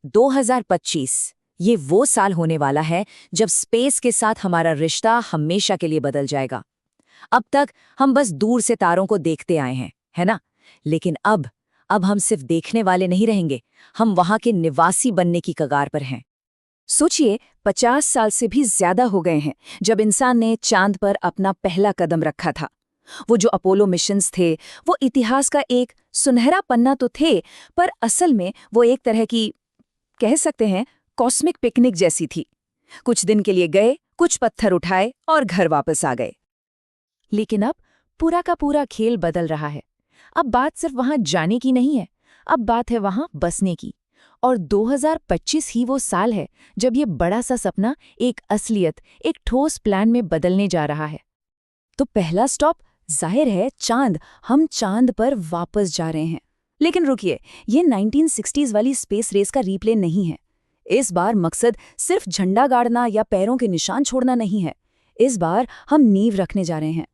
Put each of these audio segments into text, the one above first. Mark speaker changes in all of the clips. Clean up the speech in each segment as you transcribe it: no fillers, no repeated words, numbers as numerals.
Speaker 1: 2025 ये वो साल होने वाला है जब स्पेस के साथ हमारा रिश्ता हमेशा के लिए बदल जाएगा। अब तक हम बस दूर से तारों को देखते आए हैं, है ना? लेकिन अब हम सिर्फ देखने वाले नहीं रहेंगे, हम वहां के निवासी बनने की कगार पर हैं। सोचिए, 50 साल से भी ज्यादा हो गए हैं जब इंसान ने चांद पर अपना पहला कदम रखा था। वो जो अपोलो मिशंस थे, वो इतिहास का एक सुनहरा पन्ना तो थे, पर असल में वो एक तरह की, कह सकते हैं, कॉस्मिक पिकनिक जैसी थी। कुछ दिन के लिए गए, कुछ पत्थर उठाए और घर वापस आ गए। लेकिन अब पूरा का पूरा खेल बदल रहा है। अब बात सिर्फ वहां जाने की नहीं है, अब बात है वहां बसने की। और 2025 ही वो साल है जब ये बड़ा सा सपना एक असलियत, एक ठोस प्लान में बदलने जा रहा है। तो पहला स्टॉप जाहिर है चांद। हम चांद पर वापस जा रहे हैं। लेकिन रुकिए, ये 1960s वाली स्पेस रेस का रीप्ले नहीं है। इस बार मकसद सिर्फ झंडा गाड़ना या पैरों के निशान छोड़ना नहीं है। इस बार हम नींव रखने जा रहे हैं।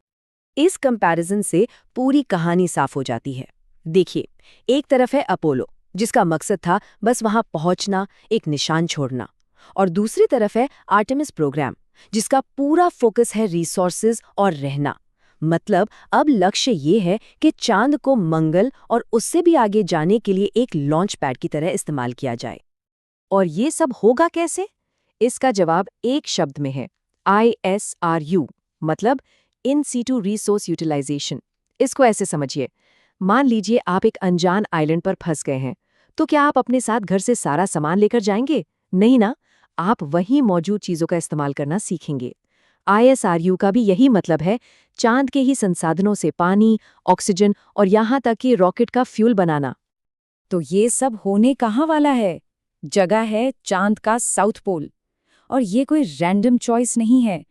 Speaker 1: इस कंपैरिजन से पूरी कहानी साफ हो जाती है। देखिए, एक तरफ है अपोलो, जिसका मकसद था बस वहां पहुंचना, एक निशान छोड़ना। और दूसरी तरफ है आर्टेमिस प्रोग्राम, जिसका पूरा फोकस है रिसोर्सेज और रहना। मतलब अब लक्ष्य ये है कि चांद को मंगल और उससे भी आगे जाने के लिए एक लॉन्च पैड की तरह इस्तेमाल किया जाए। और ये सब होगा कैसे? इसका जवाब एक शब्द में है, ISRU, मतलब इन सीटू रिसोर्स यूटिलाइजेशन। इसको ऐसे समझिए, मान लीजिए आप एक अनजान आइलैंड पर फंस गए हैं, तो क्या आप अपने साथ घर से सारा सामान लेकर जाएंगे? नहीं ना, आप वहीं मौजूद चीजों का इस्तेमाल करना सीखेंगे। ISRU का भी यही मतलब है, चांद के ही संसाधनों से पानी, ऑक्सीजन और यहाँ तक कि रॉकेट का फ्यूल बनाना। तो ये सब होने कहाँ वाला है? जगह है चांद का साउथ पोल। और ये कोई रैंडम चॉइस नहीं है।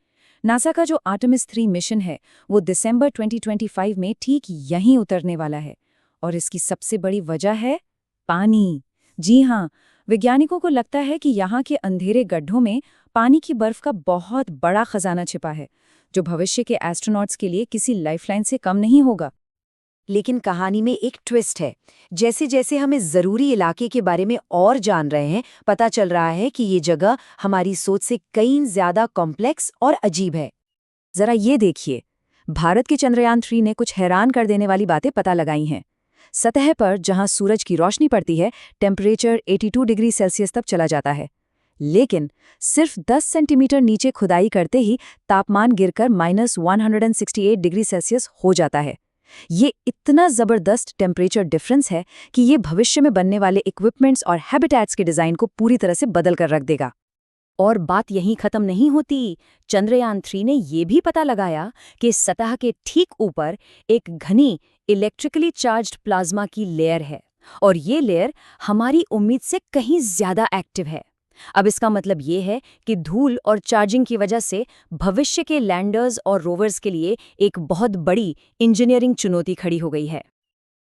Speaker 1: नासा का जो आर्टेमिस 3 मिशन है, वो दिसंबर 2025 में ठीक यहीं उतरने वाला है। और इसकी सबसे बड़ी वजह है पानी। जी हाँ, वैज्ञानिकों को लगता है कि यहाँ के अंधेरे गड्ढों में पानी की बर्फ का बहुत बड़ा खजाना छिपा है, जो भविष्य के एस्ट्रोनॉट्स के लिए किसी लाइफलाइन से कम नहीं होगा। लेकिन कहानी में एक ट्विस्ट है। जैसे जैसे हम इस जरूरी इलाके के बारे में और जान रहे हैं, पता चल रहा है कि ये जगह हमारी सोच से कई ज्यादा कॉम्प्लेक्स और अजीब है। जरा ये देखिए, भारत के चंद्रयान 3 ने कुछ हैरान कर देने वाली बातें पता लगाई हैं। सतह पर जहां सूरज की रोशनी पड़ती है, टेम्परेचर 82 डिग्री सेल्सियस तक चला जाता है। लेकिन सिर्फ 10 सेंटीमीटर नीचे खुदाई करते ही तापमान गिरकर -168 डिग्री सेल्सियस हो जाता है। ये इतना जबरदस्त टेम्परेचर डिफरेंस है कि ये भविष्य में बनने वाले इक्विपमेंट्स और हैबिटेट्स के डिजाइन को पूरी तरह से बदल कर रख देगा। और बात यहीं खत्म नहीं होती। चंद्रयान 3 ने ये भी पता लगाया कि सतह के ठीक ऊपर एक घनी इलेक्ट्रिकली चार्ज्ड प्लाज्मा की लेयर है, और ये लेयर हमारी उम्मीद से कहीं ज्यादा एक्टिव है। अब इसका मतलब ये है कि धूल और चार्जिंग की वजह से भविष्य के लैंडर्स और रोवर्स के लिए एक बहुत बड़ी इंजीनियरिंग चुनौती खड़ी हो गई है।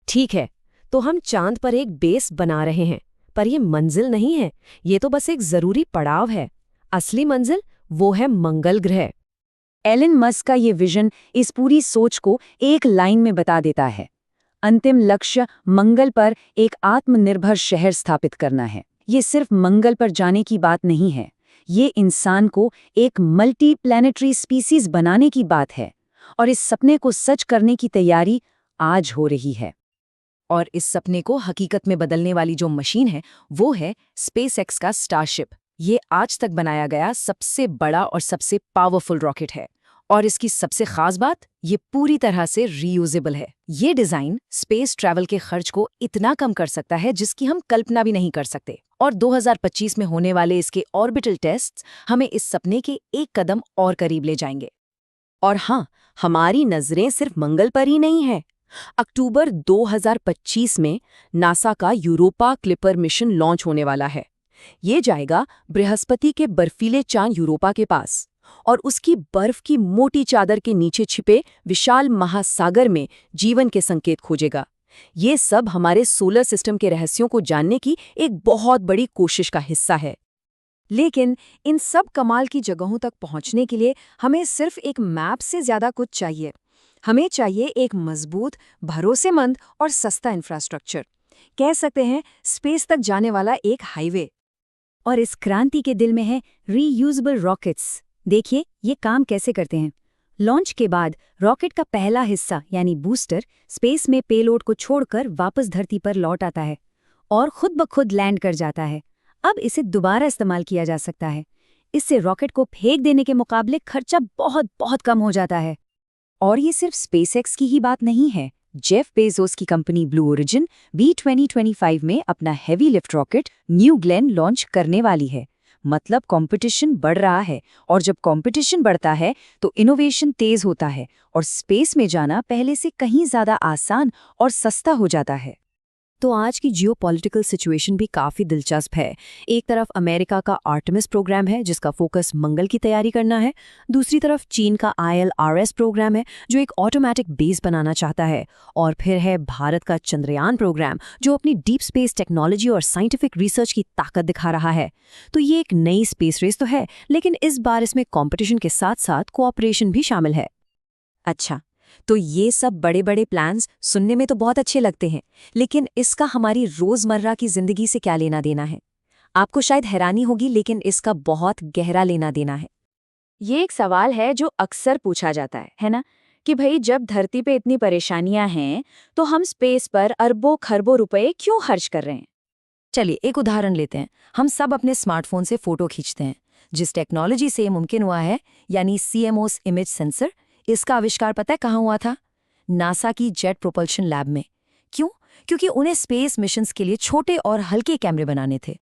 Speaker 1: ठीक है, तो हम चांद पर एक बेस बना रहे हैं, पर ये मंजिल नहीं है, ये तो बस एक जरूरी पड़ाव है। असली मंजिल वो है मंगल ग्रह। एलन मस्क का ये विजन इस पूरी सोच को एक लाइन में बता देता है। अंतिम लक्ष्य मंगल पर एक आत्मनिर्भर शहर स्थापित करना है। ये सिर्फ मंगल पर जाने की बात नहीं है, ये इंसान को एक मल्टी प्लैनेटरी स्पीसीज बनाने की बात है। और इस सपने को सच करने की तैयारी आज हो रही है। और इस सपने को हकीकत में बदलने वाली जो मशीन है, वो है स्पेसएक्स का स्टारशिप। ये आज तक बनाया गया सबसे बड़ा और सबसे पावरफुल रॉकेट है। और इसकी सबसे खास बात, ये पूरी तरह से रीयूजेबल है। ये डिजाइन स्पेस ट्रैवल के खर्च को इतना कम कर सकता है जिसकी हम कल्पना भी नहीं कर सकते। और 2025 में होने वाले इसके ऑर्बिटल टेस्ट्स हमें इस सपने के एक कदम और करीब ले जाएंगे। और हाँ, हमारी नजरें सिर्फ मंगल पर ही नहीं है। अक्टूबर 2025 में नासा का यूरोपा क्लिपर मिशन लॉन्च होने वाला है। ये जाएगा बृहस्पति के बर्फीले चांद यूरोपा के पास, और उसकी बर्फ की मोटी चादर के नीचे छिपे विशाल महासागर में जीवन के संकेत खोजेगा। ये सब हमारे सोलर सिस्टम के रहस्यों को जानने की एक बहुत बड़ी कोशिश का हिस्सा है। लेकिन इन सब कमाल की जगहों तक पहुंचने के लिए हमें सिर्फ एक मैप से ज्यादा कुछ चाहिए। हमें चाहिए एक मजबूत, भरोसेमंद और सस्ता इंफ्रास्ट्रक्चर। कह सकते हैं स्पेस तक जाने वाला एक हाईवे।
Speaker 2: और इस क्रांति के दिल में है रीयूजेबल रॉकेट्स। देखिए ये काम कैसे करते हैं। लॉन्च के बाद रॉकेट का पहला हिस्सा यानी बूस्टर स्पेस में पेलोड को छोड़कर वापस धरती पर लौट आता है और खुद ब खुद लैंड कर जाता है। अब इसे दोबारा इस्तेमाल किया जा सकता है। इससे रॉकेट को फेंक देने के मुकाबले खर्चा बहुत बहुत कम हो जाता है।
Speaker 1: और ये सिर्फ स्पेसएक्स की ही बात नहीं है। जेफ बेजोस की कंपनी ब्लू ओरिजिन भी 2025 में अपना heavy lift rocket new Glenn launch करने वाली है। मतलब कंपटीशन बढ़ रहा है, और जब कंपटीशन बढ़ता है तो इनोवेशन तेज होता है और स्पेस में जाना पहले से कहीं ज्यादा आसान और सस्ता हो जाता है।
Speaker 2: तो आज की जियोपॉलिटिकल सिचुएशन भी काफ़ी दिलचस्प है। एक तरफ अमेरिका का आर्टेमिस प्रोग्राम है जिसका फोकस मंगल की तैयारी करना है। दूसरी तरफ चीन का ILRS प्रोग्राम है जो एक ऑटोमेटिक बेस बनाना चाहता है। और फिर है भारत का चंद्रयान प्रोग्राम जो अपनी डीप स्पेस टेक्नोलॉजी और साइंटिफिक रिसर्च की ताकत दिखा रहा है। तो ये एक नई स्पेस रेस तो है, लेकिन इस बार इसमें कॉम्पिटिशन के साथ साथ कोऑपरेशन भी शामिल है।
Speaker 1: अच्छा, तो ये सब बड़े बड़े प्लान्स सुनने में तो बहुत अच्छे लगते हैं, लेकिन इसका हमारी रोजमर्रा की जिंदगी से क्या लेना देना है? आपको शायद हैरानी होगी, लेकिन इसका बहुत गहरा लेना देना है। ये एक सवाल है जो अक्सर पूछा जाता है ना, कि भाई जब धरती पे इतनी परेशानियां हैं तो हम स्पेस पर अरबों खरबों रुपए क्यों खर्च कर रहे हैं?
Speaker 2: चलिए एक उदाहरण लेते हैं। हम सब अपने स्मार्टफोन से फोटो खींचते हैं। जिस टेक्नोलॉजी से ये मुमकिन हुआ है यानी CMOS इमेज सेंसर, इसका आविष्कार पता है कहाँ हुआ था? नासा की जेट प्रोपल्शन लैब में। क्यों? क्योंकि उन्हें स्पेस मिशंस के लिए छोटे और हल्के कैमरे बनाने थे।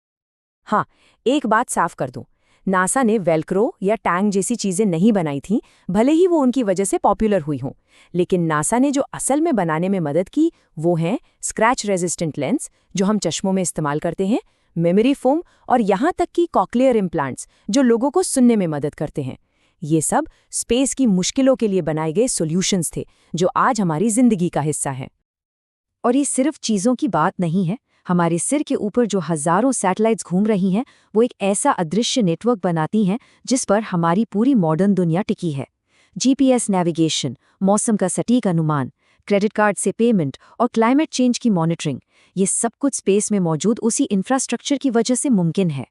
Speaker 2: हाँ, एक बात साफ कर दूं, नासा ने वेल्क्रो या टैंक जैसी चीजें नहीं बनाई थीं, भले ही वो उनकी वजह से पॉपुलर हुई हों। लेकिन नासा ने जो असल में बनाने में मदद की वो हैं स्क्रैच रेजिस्टेंट लेंस जो हम चश्मों में इस्तेमाल करते हैं, मेमोरी फोम और यहाँ तक कि कॉक्लियर इम्प्लांट्स जो लोगों को सुनने में मदद करते हैं। ये सब स्पेस की मुश्किलों के लिए बनाए गए सॉल्यूशंस थे जो आज हमारी जिंदगी का हिस्सा हैं।
Speaker 1: और ये सिर्फ चीजों की बात नहीं है। हमारे सिर के ऊपर जो हजारों सैटेलाइट्स घूम रही हैं वो एक ऐसा अदृश्य नेटवर्क बनाती हैं जिस पर हमारी पूरी मॉडर्न दुनिया टिकी है। GPS नेविगेशन, मौसम का सटीक अनुमान, क्रेडिट कार्ड से पेमेंट और क्लाइमेट चेंज की मॉनिटरिंग, ये सब कुछ स्पेस में मौजूद उसी इंफ्रास्ट्रक्चर की वजह से मुमकिन है।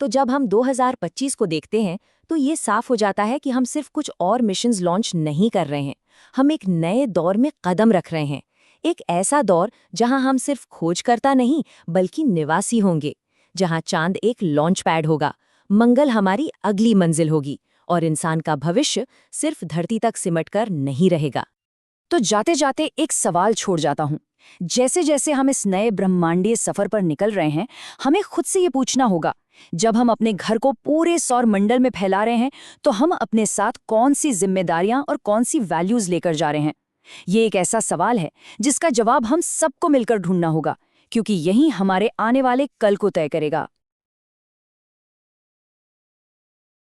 Speaker 1: तो जब हम 2025 को देखते हैं तो ये साफ हो जाता है कि हम सिर्फ कुछ और मिशंस लॉन्च नहीं कर रहे हैं, हम एक नए दौर में कदम रख रहे हैं। एक ऐसा दौर जहां हम सिर्फ खोजकर्ता नहीं बल्कि निवासी होंगे, जहां चांद एक लॉन्च पैड होगा, मंगल हमारी अगली मंजिल होगी और इंसान का भविष्य सिर्फ धरती तक सिमटकर नहीं रहेगा। तो जाते जाते एक सवाल छोड़ जाता हूं। जैसे जैसे हम इस नए ब्रह्मांडीय सफर पर निकल रहे हैं, हमें खुद से ये पूछना होगा, जब हम अपने घर को पूरे सौर मंडल में फैला रहे हैं तो हम अपने साथ कौन सी जिम्मेदारियां और कौन सी वैल्यूज लेकर जा रहे हैं? ये एक ऐसा सवाल है जिसका जवाब हम सबको मिलकर ढूंढना होगा, क्योंकि यही हमारे आने वाले कल को तय करेगा।